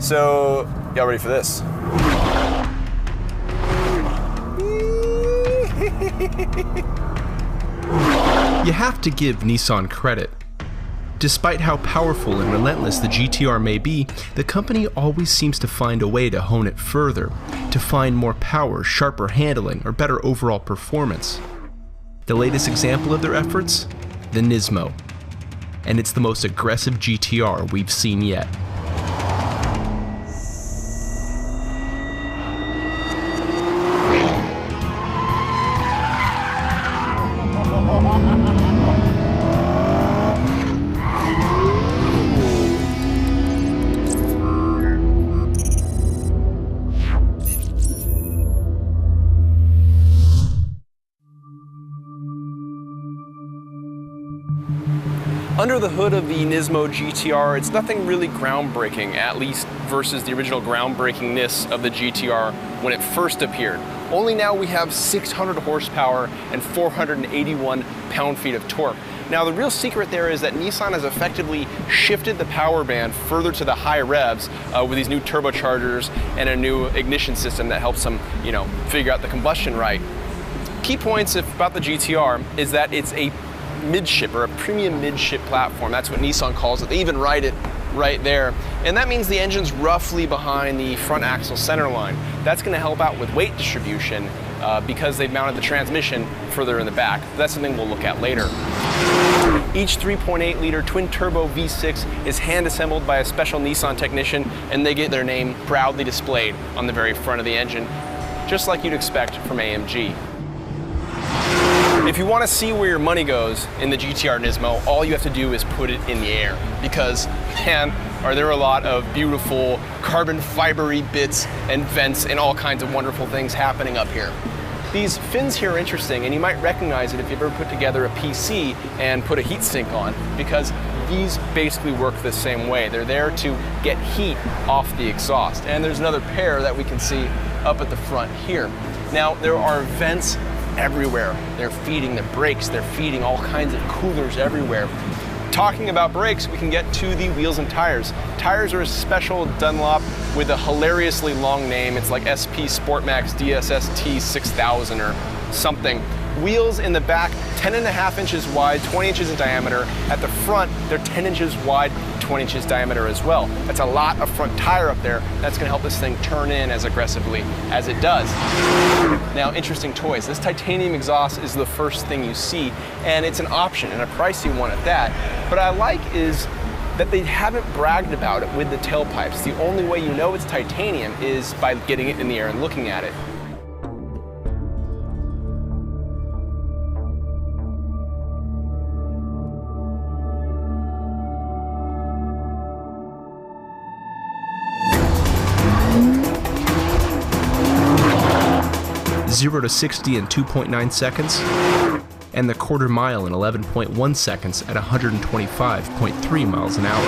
So, y'all ready for this? You have to give Nissan credit. Despite how powerful and relentless the GT-R may be, the company always seems to find a way to hone it further, to find more power, sharper handling, or better overall performance. The latest example of their efforts? The Nismo. And it's the most aggressive GT-R we've seen yet. Under the hood of the Nismo GT-R, it's nothing really groundbreaking, at least versus the original groundbreakingness of the GT-R when it first appeared. Only now we have 600 horsepower and 481 pound-feet of torque. Now the real secret there is that Nissan has effectively shifted the power band further to the high revs with these new turbochargers and a new ignition system that helps them, figure out the combustion right. Key points about the GT-R is that it's a midship or a premium midship platform. That's what Nissan calls it. They even write it right there. And that means the engine's roughly behind the front axle center line. That's going to help out with weight distribution because they've mounted the transmission further in the back. That's something we'll look at later. Each 3.8 liter twin turbo V6 is hand assembled by a special Nissan technician, and they get their name proudly displayed on the very front of the engine, just like you'd expect from AMG. If you want to see where your money goes in the GT-R Nismo, all you have to do is put it in the air, because, man, are there a lot of beautiful carbon fibery bits and vents and all kinds of wonderful things happening up here. These fins here are interesting, and you might recognize it if you've ever put together a PC and put a heatsink on, because these basically work the same way. They're there to get heat off the exhaust. And there's another pair that we can see up at the front here. Now, there are vents everywhere. They're feeding the brakes, they're feeding all kinds of coolers everywhere. Talking about brakes, we can get to the wheels and tires. Tires are a special Dunlop with a hilariously long name. It's like SP Sportmax DSST 6000 or something. Wheels in the back, 10.5 inches wide, 20 inches in diameter. At the front, they're 10 inches wide, 20 inches diameter as well. That's a lot of front tire up there. That's gonna help this thing turn in as aggressively as it does. Now, interesting choice. This titanium exhaust is the first thing you see, and it's an option and a pricey one at that. What I like is that they haven't bragged about it with the tailpipes. The only way you know it's titanium is by getting it in the air and looking at it. 0 to 60 in 2.9 seconds, and the quarter mile in 11.1 seconds at 125.3 miles an hour.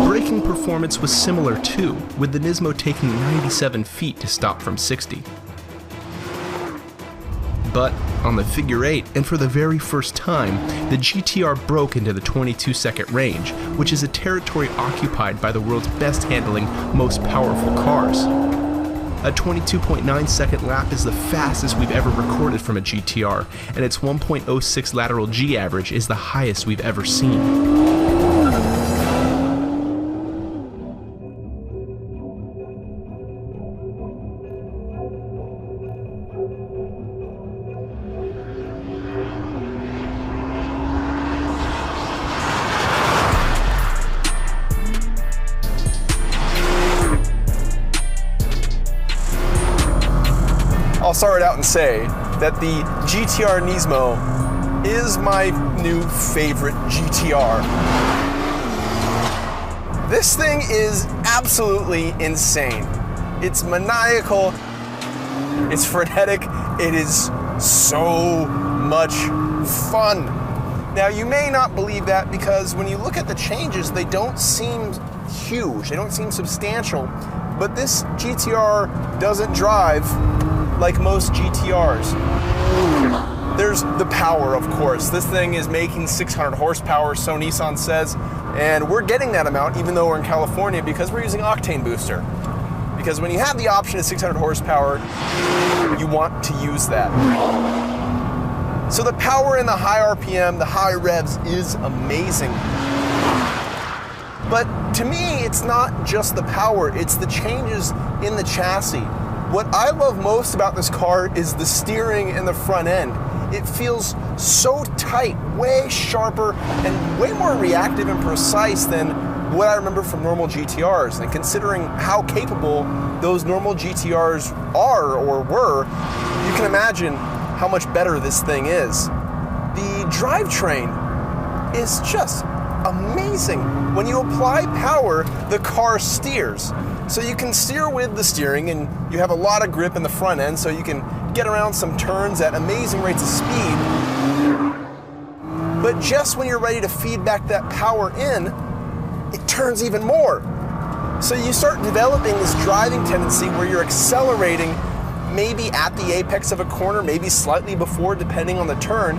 Braking performance was similar too, with the Nismo taking 97 feet to stop from 60. But on the figure 8, and for the very first time, the GT-R broke into the 22-second range, which is a territory occupied by the world's best handling, most powerful cars. A 22.9 second lap is the fastest we've ever recorded from a GT-R, and its 1.06 lateral G average is the highest we've ever seen. I'll start out and say that the GT-R Nismo is my new favorite GT-R. This thing is absolutely insane. It's maniacal, it's frenetic, it is so much fun. Now, you may not believe that because when you look at the changes, they don't seem huge, they don't seem substantial, but this GT-R doesn't drive like most GT-Rs. There's the power, of course. This thing is making 600 horsepower, so Nissan says, and we're getting that amount even though we're in California because we're using octane booster. Because when you have the option of 600 horsepower, you want to use that. So the power in the high RPM, the high revs is amazing. But to me, it's not just the power, it's the changes in the chassis. What I love most about this car is the steering in the front end. It feels so tight, way sharper, and way more reactive and precise than what I remember from normal GTRs. And considering how capable those normal GTRs are or were, you can imagine how much better this thing is. The drivetrain is just amazing. When you apply power, the car steers. So you can steer with the steering and you have a lot of grip in the front end so you can get around some turns at amazing rates of speed. But just when you're ready to feed back that power in, it turns even more. So you start developing this driving tendency where you're accelerating maybe at the apex of a corner, maybe slightly before depending on the turn,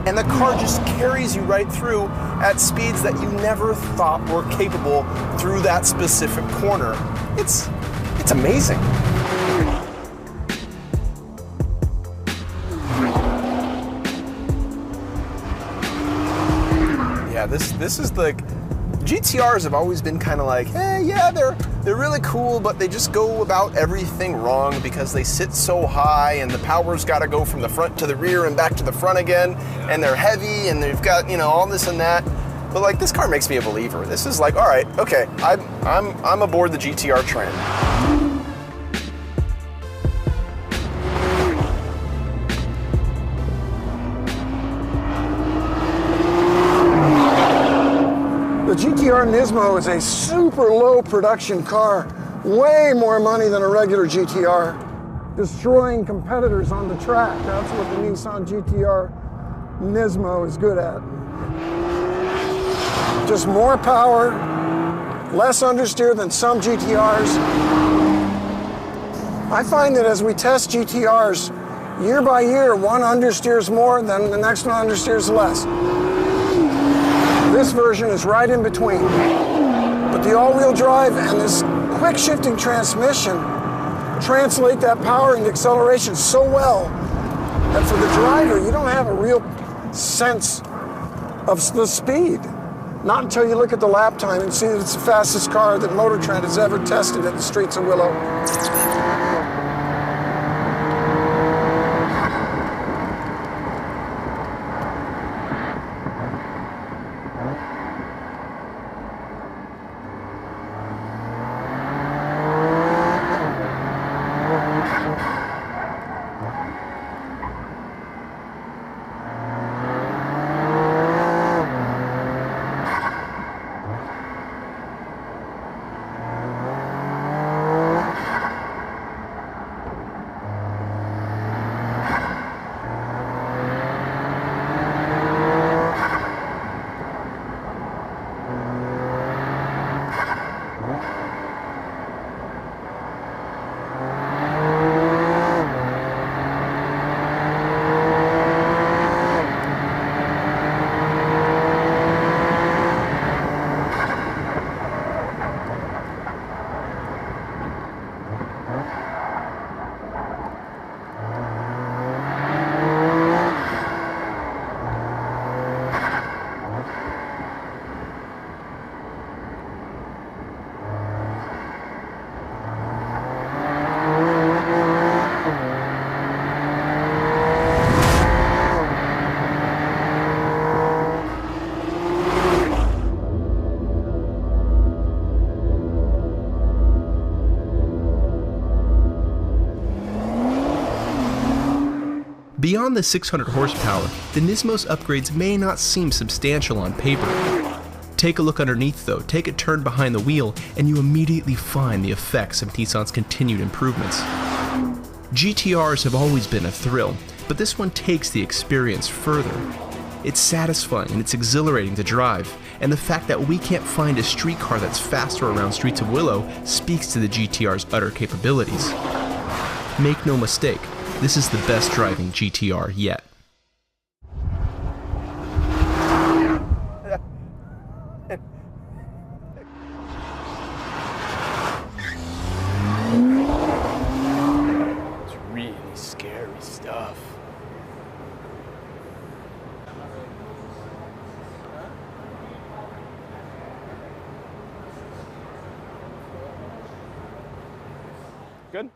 and the car just carries you right through at speeds that you never thought were capable through that specific corner. It's amazing. Yeah, this is like, GTRs have always been kind of like, hey, yeah, they're really cool, but they just go about everything wrong because they sit so high and the power's got to go from the front to the rear and back to the front again, and they're heavy and they've got, you know, all this and that. But like, this car makes me a believer. This is like, all right, okay, I'm aboard the GTR train. The GTR Nismo is a super low production car, way more money than a regular GTR, destroying competitors on the track. That's what the Nissan GTR Nismo is good at. Just more power, less understeer than some GTRs. I find that as we test GTRs, year by year, one understeers more, then the next one understeers less. This version is right in between. But the all-wheel drive and this quick shifting transmission translate that power into acceleration so well that for the driver, you don't have a real sense of the speed. Not until you look at the lap time and see that it's the fastest car that Motor Trend has ever tested in the streets of Willow. Beyond the 600 horsepower, the Nismo's upgrades may not seem substantial on paper. Take a look underneath though, take a turn behind the wheel, and you immediately find the effects of Nissan's continued improvements. GTRs have always been a thrill, but this one takes the experience further. It's satisfying and it's exhilarating to drive, and the fact that we can't find a street car that's faster around streets of Willow speaks to the GTR's utter capabilities. Make no mistake, this is the best driving GTR yet. Good?